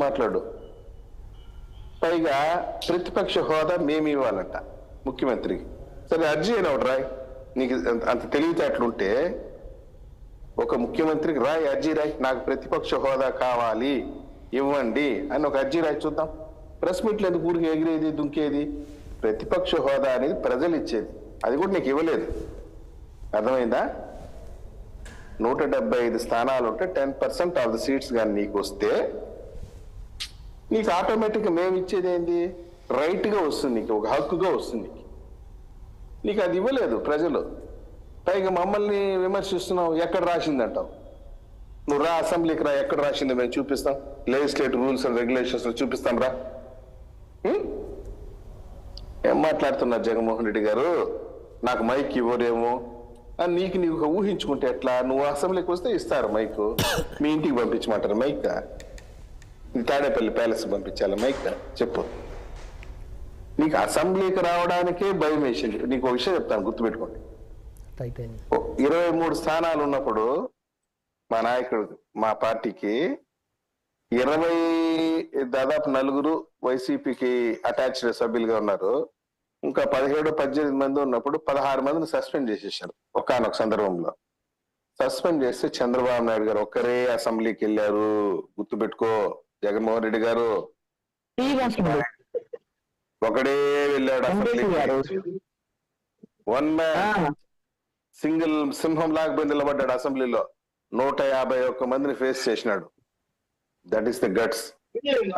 మాట్లాడు. పైగా ప్రతిపక్ష హోదా మేము ఇవ్వాలంట ముఖ్యమంత్రికి. సరే అర్జీ అయినా ఒకటి రాయ్, నీకు అంత తెలివితేటలుంటే ఒక ముఖ్యమంత్రికి రాయ్, అర్జీ రాయ్, నాకు ప్రతిపక్ష హోదా కావాలి ఇవ్వండి అని ఒక అర్జీ రాయి చూద్దాం. ప్రెస్ మీట్లు ఎందుకు ఊరికి ఎగిరేది దుంకేది? ప్రతిపక్ష హోదా అనేది ప్రజలు ఇచ్చేది, అది కూడా నీకు ఇవ్వలేదు. అర్థమైందా? 175 స్థానాలు ఉంటే 10% ఆఫ్ ద సీట్స్ కానీ నీకు వస్తే నీకు ఆటోమేటిక్గా మేము ఇచ్చేది ఏంది? రైట్గా వస్తుంది, నీకు ఒక హక్కుగా వస్తుంది. నీకు అది ఇవ్వలేదు ప్రజలు. పైగా మమ్మల్ని విమర్శిస్తున్నావు, ఎక్కడ రాసిందంటావు. నువ్వు రా, అసెంబ్లీకి రా, ఎక్కడ రాసిందో మేము చూపిస్తాం, లెజిస్లేటివ్ రూల్స్ అండ్ రెగ్యులేషన్స్ చూపిస్తాం రా. ఏం మాట్లాడుతున్నారు జగన్మోహన్ రెడ్డి గారు? నాకు మైక్ ఇవ్వరేమో అని నీకు ఊహించుకుంటే ఎట్లా? నువ్వు అసెంబ్లీకి వస్తే ఇస్తారు మైక్, మీ ఇంటికి పంపించమంటారు మైక్? తాడేపల్లి ప్యాలెస్ పంపించాలి మైక్? చెప్పు. నీకు అసెంబ్లీకి రావడానికే భయం వేసింది. నీకు ఒక విషయం చెప్తాను, గుర్తుపెట్టుకోండి. 23 స్థానాలు ఉన్నప్పుడు మా నాయకుడు, మా పార్టీకి దాదాపు 4 వైసీపీకి అటాచ్డ్ సభ్యులుగా ఉన్నారు. ఇంకా 17-18 మంది ఉన్నప్పుడు 16 మందిని సస్పెండ్ చేసేసారు. ఒకానొక సందర్భంలో సస్పెండ్ చేస్తే చంద్రబాబు నాయుడు గారు ఒక్కరే అసెంబ్లీకి వెళ్ళారు. గుర్తుపెట్టుకో జగన్మోహన్ రెడ్డి గారు, ఒకడే వెళ్ళాడు అసెంబ్లీకి. వన్ మ్యాన్ సింగిల్ సింహం లాగా నిలబడ్డాడు అసెంబ్లీలో. 151 మందిని ఫేస్ చేసినాడు. That is the guts.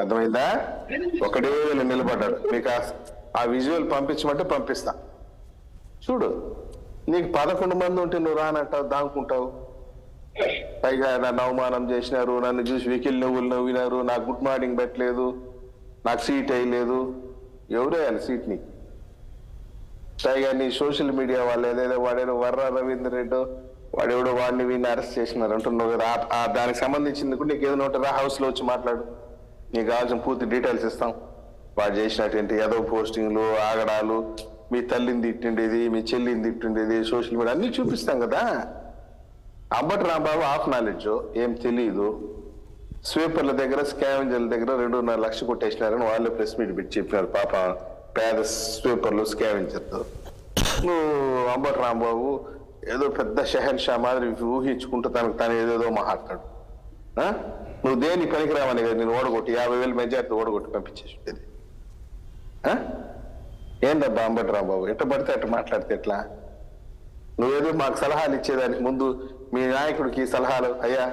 అర్థమైందా? ఒకడే వెళ్ళి నిలబడ్డాడు. మీకు ఆ విజువల్ పంపించమంటే పంపిస్తా, చూడు. నీకు 11 మంది ఉంటే నువ్వు రానంటావు, దాంకుంటావు. పైగా నన్ను అవమానం చేసినారు, నన్ను చూసి వెకిల్ నువ్వులు నవ్వినారు, నాకు గుడ్ మార్నింగ్ పెట్టలేదు, నాకు సీట్ వేయలేదు. ఎవరే అని సీట్ నీకు? పైగా నీ సోషల్ మీడియా వాళ్ళు ఏదైనా వాడేదో వర్ర రవీందర్ రెడ్డి వాడెవడో వాడిని వీడిని అరెస్ట్ చేసినారు అంటున్నావు కదా. దానికి సంబంధించింది కూడా నీకు ఏదైనా ఉంటుందా? హౌస్ లో వచ్చి మాట్లాడు, నీకు కావాల్సిన పూర్తి డీటెయిల్స్ ఇస్తాం. వాడు చేసినటువంటి ఏదో పోస్టింగ్లు, ఆగడాలు, మీ తల్లిని తిట్టిండేది, మీ చెల్లిని తిట్టిండేది, సోషల్ మీడియా అన్ని చూపిస్తాం కదా. అంబటి రాంబాబు హాఫ్ నాలెడ్జ్, ఏం తెలియదు. స్వీపర్ల దగ్గర, స్కావెంజర్ల దగ్గర 2.5 లక్షలు కొట్టేసినారని వాళ్ళే ప్రెస్ మీట్ పెట్టి చెప్పినారు. పాప పేద స్వీపర్లు, స్కావెంజర్లు. నువ్వు అంబటి రాంబాబు ఏదో పెద్ద షహన్ షా మాదిరి ఊహించుకుంటూ తను ఏదేదో మాట్లాడు. నువ్వు దేని పనికిరావని కదా నేను ఓడగొట్టి 50,000 మెజార్టీ ఓడగొట్టి పంపించేసి ఉండేది. ఏందబ్బా అంబటి రాంబాబు, ఎట్ట పడితే అట్ట మాట్లాడితే ఎట్లా? నువ్వేదో మాకు సలహాలు ఇచ్చేదానికి ముందు మీ నాయకుడికి సలహాలు, అయ్యా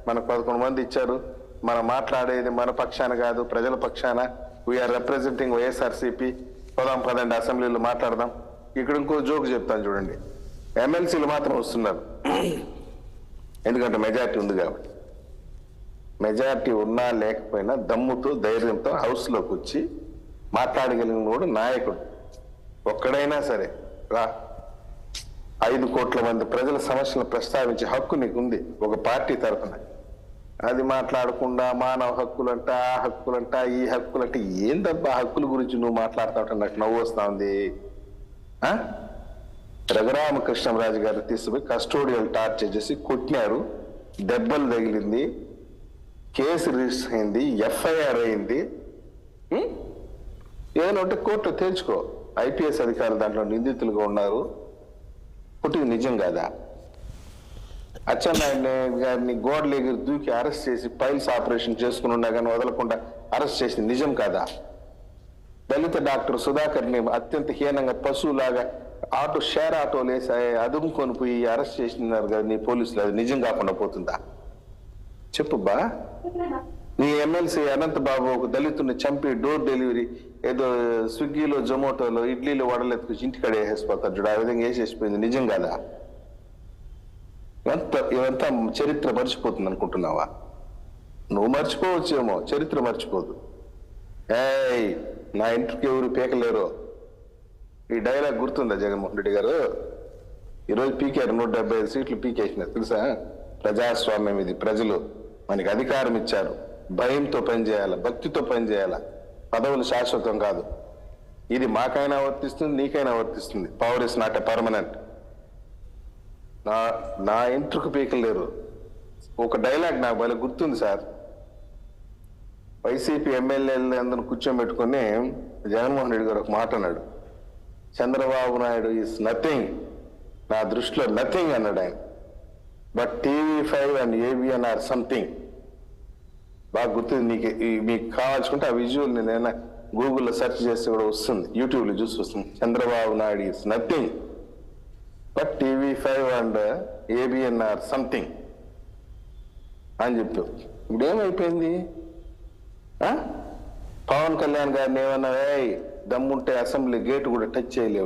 మనకు 11 మంది ఇచ్చారు, మనం మాట్లాడేది మన పక్షాన కాదు, ప్రజల పక్షాన, వీఆర్ రిప్రజెంటింగ్ వైఎస్ఆర్సీపీ, పదండి అసెంబ్లీలో మాట్లాడదాం. ఇక్కడ ఇంకో జోక్ చెప్తాను చూడండి. ఎమ్మెల్సీలు మాత్రం వస్తున్నారు, ఎందుకంటే మెజార్టీ ఉంది కాబట్టి. మెజార్టీ ఉన్నా లేకపోయినా దమ్ముతో, ధైర్యంతో హౌస్ లోకి వచ్చి మాట్లాడగలిగిన వాడు నాయకుడు. ఒక్కడైనా సరే రా, 5 కోట్ల మంది ప్రజల సమస్యలను ప్రస్తావించే హక్కు నీకుంది ఒక పార్టీ తరఫున. అది మాట్లాడకుండా మానవ హక్కులంట, ఆ హక్కులంట, ఈ హక్కులంట, ఏందబ్బా హక్కుల గురించి నువ్వు మాట్లాడుతావుట? నాకు నవ్వు వస్తా ఉంది. రఘురామకృష్ణరాజు గారు తీసుకుపోయి కస్టోడియల్ టార్చర్ చేసి కొట్టినారు, దెబ్బలు తగిలింది, కేసు రిజిస్టర్ అయింది, ఎఫ్ఐఆర్ అయింది. ఏదైనా ఉంటే కోర్టులో తేల్చుకో. ఐపీఎస్ అధికారులు దాంట్లో నిందితులుగా ఉన్నారు, పుట్టింది నిజం కాదా? అచ్చెన్నాయుడు గారిని గోడలు ఎగిరి దూకి అరెస్ట్ చేసి పైల్స్ ఆపరేషన్ చేసుకుని ఉన్నా కానీ వదలకుండా అరెస్ట్ చేసింది నిజం కాదా? దళిత డాక్టర్ సుధాకర్ని అత్యంత హీనంగా పశువులాగా షేర్ ఆటోలు వేసి అదుముకొని పోయి అరెస్ట్ చేసినారు కదా నీ పోలీసులు, అది నిజం కాకుండా పోతుందా? చెప్పుబ్బా. నీ ఎమ్మెల్సీ అనంత బాబు ఒక దళితుడిని చంపి డోర్ డెలివరీ ఏదో స్విగ్గీలో, జొమాటోలో ఇడ్లీలో వడలెత్తుకొచ్చి ఇంటికాడ వేసేసిపోతారు చూడు, ఆ విధంగా వేసేసిపోయింది నిజం కాదా? ఇవంతా చరిత్ర మర్చిపోతుంది అనుకుంటున్నావా? నువ్వు మర్చిపోవచ్చేమో, చరిత్ర మర్చిపోదు. నా ఇంటికి ఎవరు పీకలేరు. ఈ డైలాగ్ గుర్తుందా జగన్మోహన్ రెడ్డి గారు? ఈరోజు పీకారు, 175 సీట్లు పీకేసినారు తెలుసా? ప్రజాస్వామ్యం ఇది, ప్రజలు మనకి అధికారం ఇచ్చారు. భయంతో పనిచేయాల, భక్తితో పనిచేయాల. పదవులు శాశ్వతం కాదు. ఇది మాకైనా వర్తిస్తుంది, నీకైనా వర్తిస్తుంది. Power is not a permanent. నా ఇంటికి పీకలేరు ఒక డైలాగ్ నాకు భలే గుర్తుంది సార్. వైసీపీ ఎమ్మెల్యేలు అందరూ కూర్చోబెట్టుకుని జగన్మోహన్ రెడ్డి గారు ఒక మాట అన్నాడు, చంద్రబాబు నాయుడు ఈజ్ నథింగ్, నా దృష్టిలో నథింగ్ అన్నాడు ఆయన. But TV5 and ABN or something. బాగా గుర్తుంది మీకు కావాల్సుకుంటే ఆ విజువల్ నేను గూగుల్లో సెర్చ్ చేస్తే కూడా వస్తుంది, యూట్యూబ్లో చూసి వస్తుంది. Chandrababu Naidu is nothing but TV5 and ABN or something అని చెప్పావు. ఇప్పుడు ఏమైపోయింది? పవన్ కళ్యాణ్ గారిని ఏమన్నా దమ్ముంటే అసెంబ్లీ గేట్ కూడా టచ్ చేయలేవు.